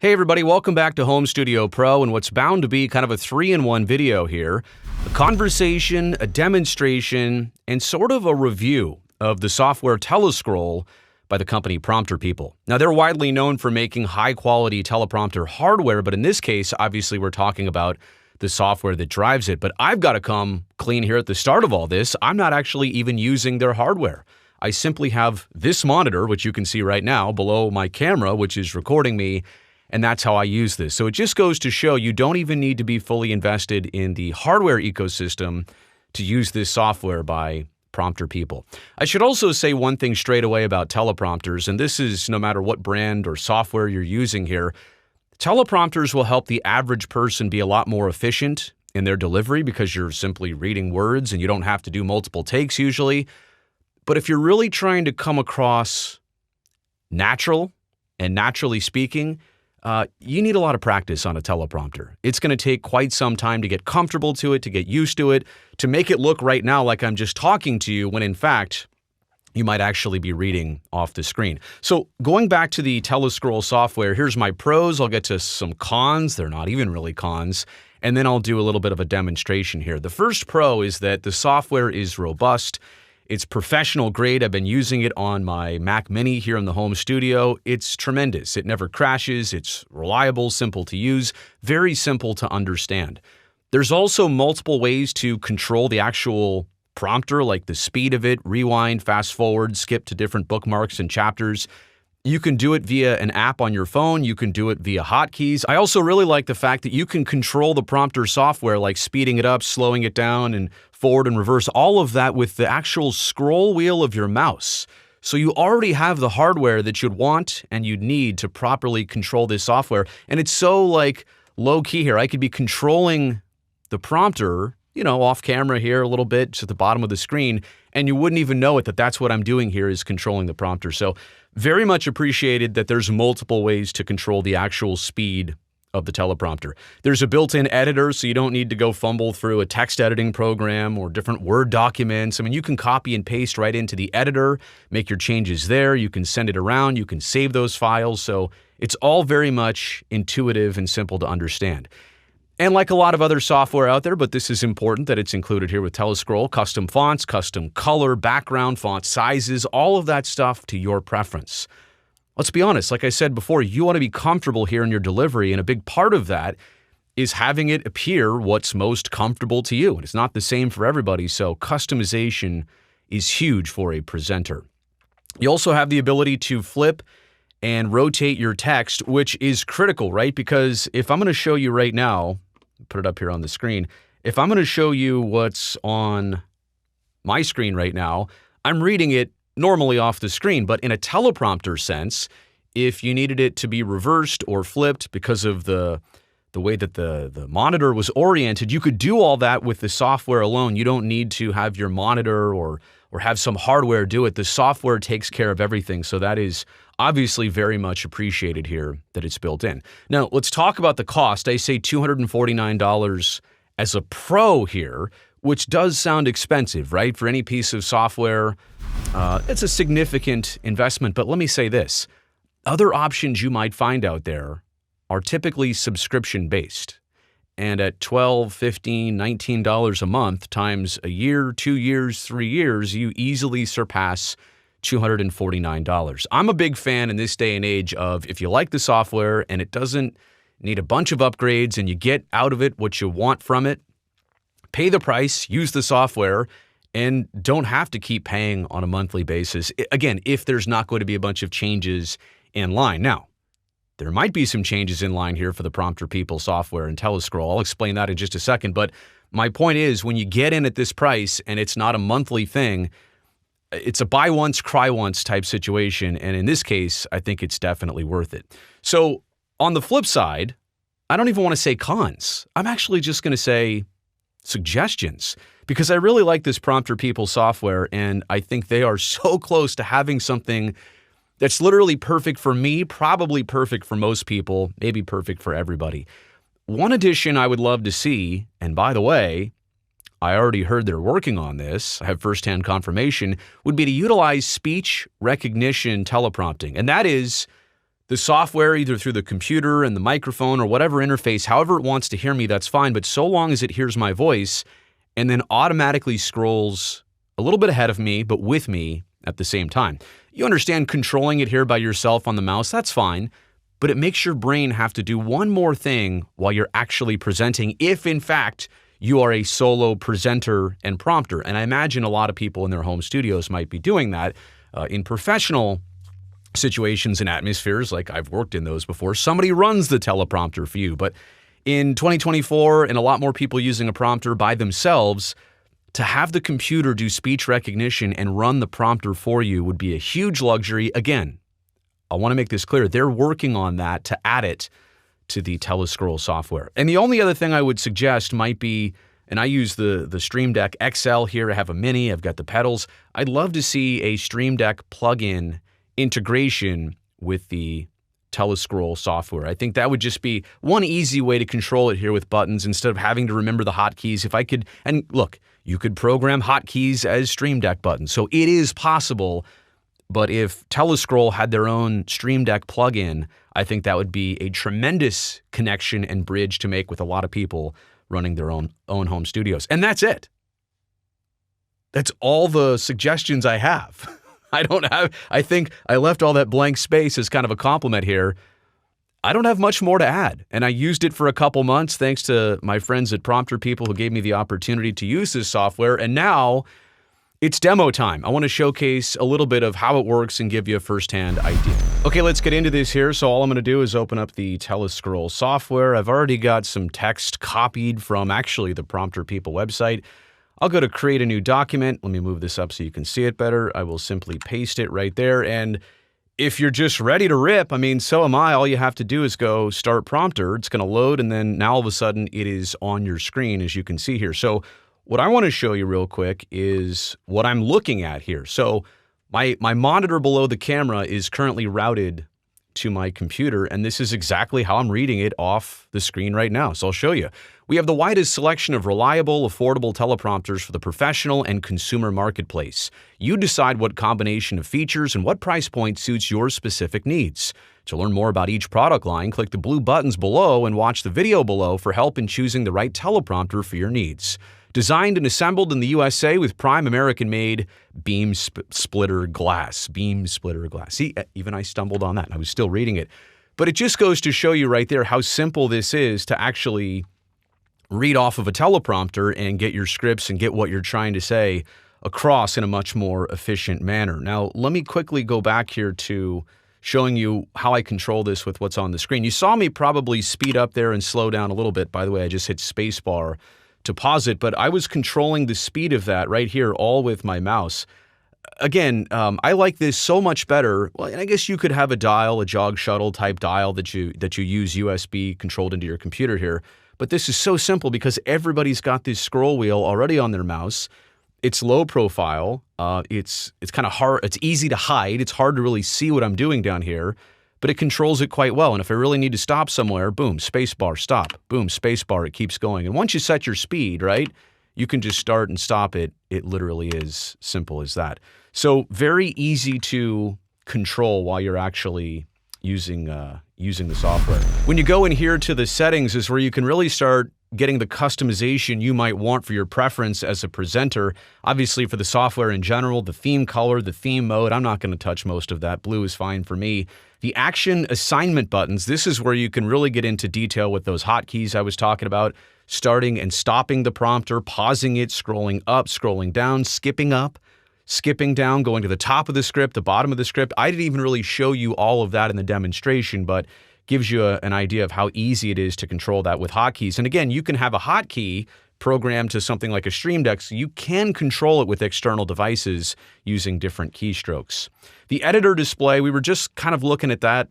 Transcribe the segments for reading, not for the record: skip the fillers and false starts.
Hey everybody, welcome back to Home Studio Pro and what's bound to be kind of a 3-in-1 video here. A conversation, a demonstration, and sort of a review of the software TeleScroll by the company Prompter People. Now they're widely known for making high-quality teleprompter hardware, but in this case, obviously we're talking about the software that drives it. But I've got to come clean here at the start of all this. I'm not actually even using their hardware. I simply have this monitor, which you can see right now, below my camera, which is recording me, and that's how I use this. So it just goes to show you don't even need to be fully invested in the hardware ecosystem to use this software by Prompter People. I should also say one thing straight away about teleprompters, and this is no matter what brand or software you're using here. Teleprompters will help the average person be a lot more efficient in their delivery because you're simply reading words and you don't have to do multiple takes usually. But if you're really trying to come across natural and naturally speaking, you need a lot of practice on a teleprompter. It's going to take quite some time to get comfortable to it, to get used to it, to make it look right now like I'm just talking to you when in fact, you might actually be reading off the screen. So going back to the TeleScroll software, here's my pros. I'll get to some cons. They're not even really cons. And then I'll do a little bit of a demonstration here. The first pro is that the software is robust. It's professional grade. I've been using it on my Mac Mini here in the home studio. It's tremendous. It never crashes. It's reliable, simple to use, very simple to understand. There's also multiple ways to control the actual prompter, like the speed of it, rewind, fast forward, skip to different bookmarks and chapters. You can do it via an app on your phone. You can do it via hotkeys. I also really like the fact that you can control the prompter software, like speeding it up, slowing it down, and forward and reverse, all of that with the actual scroll wheel of your mouse. So you already have the hardware that you'd want and you'd need to properly control this software. And it's so like low key here. I could be controlling the prompter, off camera here a little bit to the bottom of the screen, and you wouldn't even know it that that's what I'm doing here is controlling the prompter. So very much appreciated that there's multiple ways to control the actual speed of the teleprompter. There's a built-in editor, so you don't need to go fumble through a text editing program or different Word documents. I mean, you can copy and paste right into the editor, make your changes there. You can send it around. You can save those files. So it's all very much intuitive and simple to understand. And like a lot of other software out there, but this is important that it's included here with TeleScroll, custom fonts, custom color, background, font sizes, all of that stuff to your preference. Let's be honest, like I said before, you want to be comfortable here in your delivery, and a big part of that is having it appear what's most comfortable to you. And it's not the same for everybody, so customization is huge for a presenter. You also have the ability to flip and rotate your text, which is critical, right? Because if I'm going to show you right now, put it up here on the screen, if I'm going to show you what's on my screen right now, I'm reading it normally off the screen, but in a teleprompter sense, if you needed it to be reversed or flipped because of the way that the monitor was oriented, you could do all that with the software alone. You don't need to have your monitor or have some hardware do it. The software takes care of everything, so that is obviously very much appreciated here that it's built in. Now, let's talk about the cost. I say $249 as a pro here, which does sound expensive, right? For any piece of software, it's a significant investment. But let me say this. Other options you might find out there are typically subscription-based. And at $12, $15, $19 a month times a year, 2 years, 3 years, you easily surpass $249. I'm a big fan in this day and age of if you like the software and it doesn't need a bunch of upgrades and you get out of it what you want from it, pay the price, use the software, and don't have to keep paying on a monthly basis. Again, if there's not going to be a bunch of changes in line. Now, there might be some changes in line here for the Prompter People software and TeleScroll. I'll explain that in just a second. But my point is, when you get in at this price and it's not a monthly thing, it's a buy once, cry once type situation. And in this case, I think it's definitely worth it. So on the flip side, I don't even want to say cons. I'm actually just going to say suggestions, because I really like this Prompter People software, and I think they are so close to having something that's literally perfect for me, probably perfect for most people, maybe perfect for everybody. One addition I would love to see, and by the way, I already heard they're working on this, I have firsthand confirmation, would be to utilize speech recognition teleprompting. And that is The software, either through the computer and the microphone or whatever interface, however it wants to hear me, that's fine. But so long as it hears my voice and then automatically scrolls a little bit ahead of me, but with me at the same time. You understand controlling it here by yourself on the mouse, that's fine. But it makes your brain have to do one more thing while you're actually presenting, if in fact you are a solo presenter and prompter. And I imagine a lot of people in their home studios might be doing that. In professional situations and atmospheres, like I've worked in those before, somebody runs the teleprompter for you. But in 2024, and a lot more people using a prompter by themselves, to have the computer do speech recognition and run the prompter for you would be a huge luxury. Again, I want to make this clear. They're working on that to add it to the TeleScroll software. And the only other thing I would suggest might be, and I use the Stream Deck XL here. I have a mini. I've got the pedals. I'd love to see a Stream Deck plug-in integration with the TeleScroll software. I think that would just be one easy way to control it here with buttons instead of having to remember the hotkeys. If I could, and look, you could program hotkeys as Stream Deck buttons. So it is possible, but if TeleScroll had their own Stream Deck plugin, I think that would be a tremendous connection and bridge to make with a lot of people running their own home studios. And that's it. That's all the suggestions I have. I think I left all that blank space as kind of a compliment here. I don't have much more to add. And I used it for a couple months thanks to my friends at Prompter People who gave me the opportunity to use this software. And now it's demo time. I want to showcase a little bit of how it works and give you a firsthand idea. Okay, let's get into this here. So all I'm going to do is open up the TeleScroll software. I've already got some text copied from actually the Prompter People website. I'll go to create a new document. Let me move this up so you can see it better. I will simply paste it right there. And if you're just ready to rip, I mean, so am I. All you have to do is go start prompter. It's going to load, and then now all of a sudden it is on your screen, as you can see here. So what I want to show you real quick is what I'm looking at here. So my monitor below the camera is currently routed to my computer, and this is exactly how I'm reading it off the screen right now. So I'll show you. We have the widest selection of reliable, affordable teleprompters for the professional and consumer marketplace. You decide what combination of features and what price point suits your specific needs. To learn more about each product line, click the blue buttons below and watch the video below for help in choosing the right teleprompter for your needs. Designed and assembled in the USA with prime American-made beam splitter glass. Beam splitter glass. See, even I stumbled on that. I was still reading it. But it just goes to show you right there how simple this is to actually read off of a teleprompter and get your scripts and get what you're trying to say across in a much more efficient manner. Now, let me quickly go back here to showing you how I control this with what's on the screen. You saw me probably speed up there and slow down a little bit. By the way, I just hit spacebar to pause it, but I was controlling the speed of that right here, all with my mouse. Again, I like this so much better. Well, and I guess you could have a dial, a jog shuttle type dial that you use USB controlled into your computer here. But this is so simple because everybody's got this scroll wheel already on their mouse. It's low profile. It's kind of hard. It's easy to hide. It's hard to really see what I'm doing down here, but it controls it quite well. And if I really need to stop somewhere, boom, spacebar, stop. Boom, spacebar, it keeps going. And once you set your speed, right, you can just start and stop it. It literally is simple as that. So very easy to control while you're actually using the software. When you go in here to the settings is where you can really start getting the customization you might want for your preference as a presenter. Obviously for the software in general, the theme color, the theme mode, I'm not going to touch most of that. Blue is fine for me. The action assignment buttons, this is where you can really get into detail with those hotkeys I was talking about, starting and stopping the prompter, pausing it, scrolling up, scrolling down, skipping up, skipping down, going to the top of the script, the bottom of the script. I didn't even really show you all of that in the demonstration, but gives you an idea of how easy it is to control that with hotkeys. And again, you can have a hotkey programmed to something like a Stream Deck, so you can control it with external devices using different keystrokes. The editor display, we were just kind of looking at that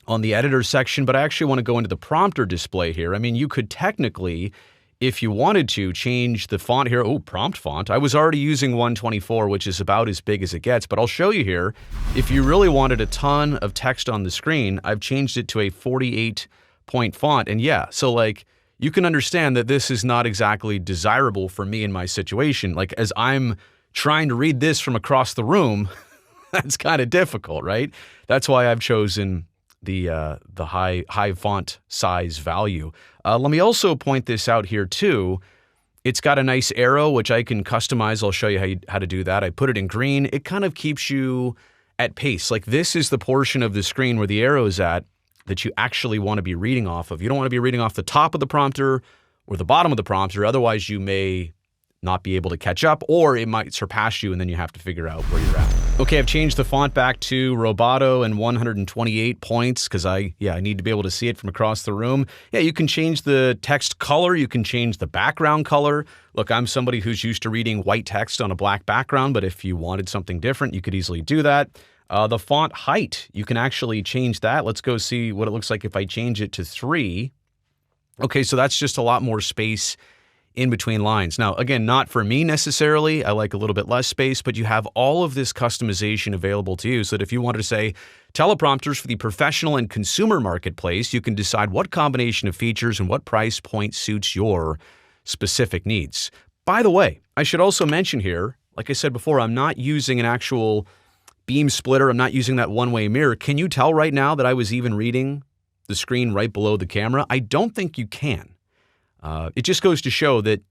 on the editor section, but I actually want to go into the prompter display here. I mean, you could technically, if you wanted to, change the font here. Oh, prompt font. I was already using 124, which is about as big as it gets, but I'll show you here. If you really wanted a ton of text on the screen, I've changed it to a 48-point font. And yeah, so like, you can understand that this is not exactly desirable for me in my situation. Like, as I'm trying to read this from across the room, that's kind of difficult, right? That's why I've chosen the high font size value. Let me also point this out here too. It's got a nice arrow, which I can customize. I'll show you how to do that. I put it in green. It kind of keeps you at pace. Like this is the portion of the screen where the arrow is at that you actually want to be reading off of. You don't want to be reading off the top of the prompter or the bottom of the prompter. Otherwise, you may not be able to catch up, or it might surpass you, and then you have to figure out where you're at. Okay, I've changed the font back to Roboto and 128 points because I need to be able to see it from across the room. Yeah, you can change the text color. You can change the background color. Look, I'm somebody who's used to reading white text on a black background, but if you wanted something different, you could easily do that. The font height, you can actually change that. Let's go see what it looks like if I change it to 3. Okay, so that's just a lot more space in between lines. Now, again, not for me necessarily. I like a little bit less space, but you have all of this customization available to you so that if you wanted to say teleprompters for the professional and consumer marketplace, you can decide what combination of features and what price point suits your specific needs. By the way, I should also mention here, like I said before, I'm not using an actual beam splitter. I'm not using that one-way mirror. Can you tell right now that I was even reading the screen right below the camera? I don't think you can. It just goes to show that,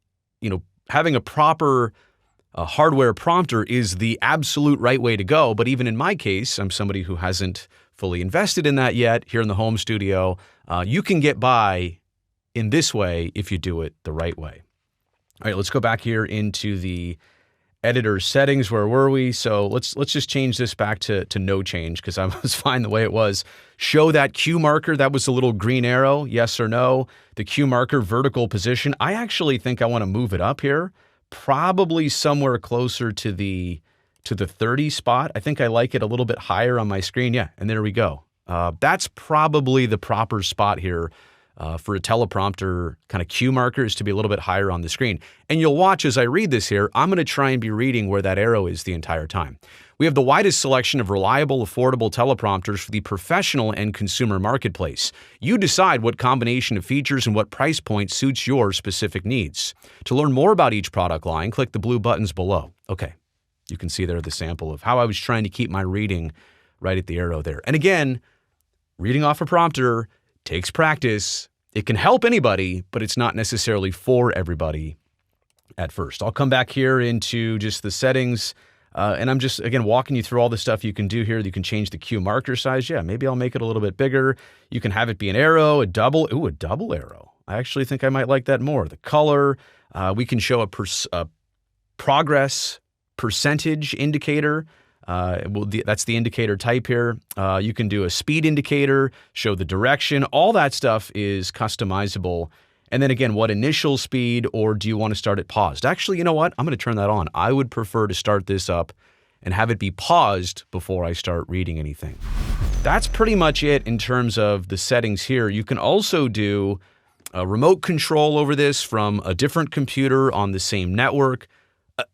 having a proper hardware prompter is the absolute right way to go. But even in my case, I'm somebody who hasn't fully invested in that yet here in the home studio. You can get by in this way if you do it the right way. All right, let's go back here into the editor settings. Where were we? So let's just change this back to no change because I was fine the way it was. Show that Q marker. That was the little green arrow. Yes or no? The Q marker vertical position. I actually think I want to move it up here, probably somewhere closer to the 30 spot. I think I like it a little bit higher on my screen. Yeah, and there we go. That's probably the proper spot here. For a teleprompter kind of cue markers to be a little bit higher on the screen. And you'll watch as I read this here, I'm going to try and be reading where that arrow is the entire time. We have the widest selection of reliable, affordable teleprompters for the professional and consumer marketplace. You decide what combination of features and what price point suits your specific needs. To learn more about each product line, click the blue buttons below. Okay, you can see there the sample of how I was trying to keep my reading right at the arrow there. And again, reading off a prompter takes practice. It can help anybody, but it's not necessarily for everybody at first. I'll come back here into just the settings, and I'm just, again, walking you through all the stuff you can do here. You can change the Q marker size. Yeah, maybe I'll make it a little bit bigger. You can have it be an arrow, a double arrow. I actually think I might like that more. The color, we can show a progress percentage indicator. That's the indicator type here. You can do a speed indicator, show the direction. All that stuff is customizable. And then again, what initial speed, or do you want to start it paused? Actually, you know what? I'm going to turn that on. I would prefer to start this up and have it be paused before I start reading anything. That's pretty much it in terms of the settings here. You can also do a remote control over this from a different computer on the same network.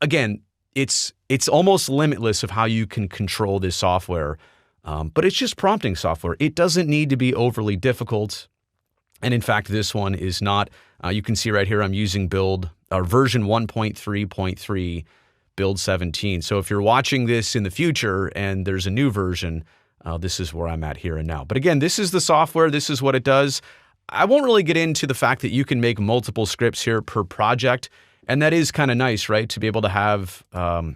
Again, it's almost limitless of how you can control this software, but it's just prompting software. It doesn't need to be overly difficult. And in fact, this one is not. You can see right here, I'm using version 1.3.3, build 17. So if you're watching this in the future and there's a new version, this is where I'm at here and now. But again, this is the software. This is what it does. I won't really get into the fact that you can make multiple scripts here per project. And that is kind of nice, right? To be able to have, a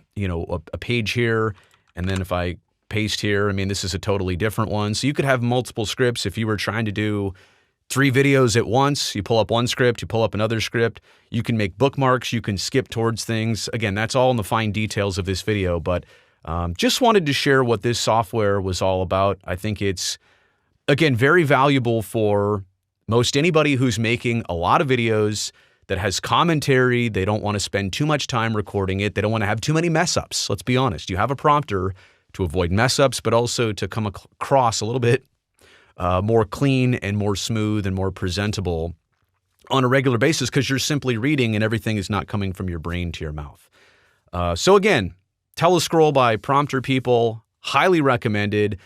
page here. And then if I paste here, I mean, this is a totally different one. So you could have multiple scripts if you were trying to do 3 videos at once. You pull up one script, you pull up another script. You can make bookmarks. You can skip towards things. Again, that's all in the fine details of this video. But just wanted to share what this software was all about. I think it's, again, very valuable for most anybody who's making a lot of videos that has commentary. They don't want to spend too much time recording it. They don't want to have too many mess ups. Let's be honest. You have a prompter to avoid mess ups, but also to come across a little bit more clean and more smooth and more presentable on a regular basis because you're simply reading and everything is not coming from your brain to your mouth. So again, TeleScroll by Prompter People, highly recommended.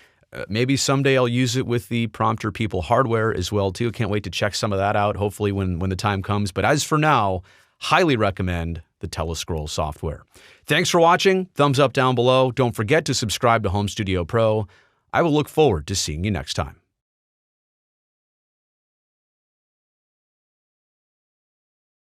Maybe someday I'll use it with the Prompter People hardware as well too. Can't wait to check some of that out, hopefully when the time comes. But as for now, highly recommend the TeleScroll software. Thanks for watching. Thumbs up down below. Don't forget to subscribe to Home Studio Pro. I will look forward to seeing you next time.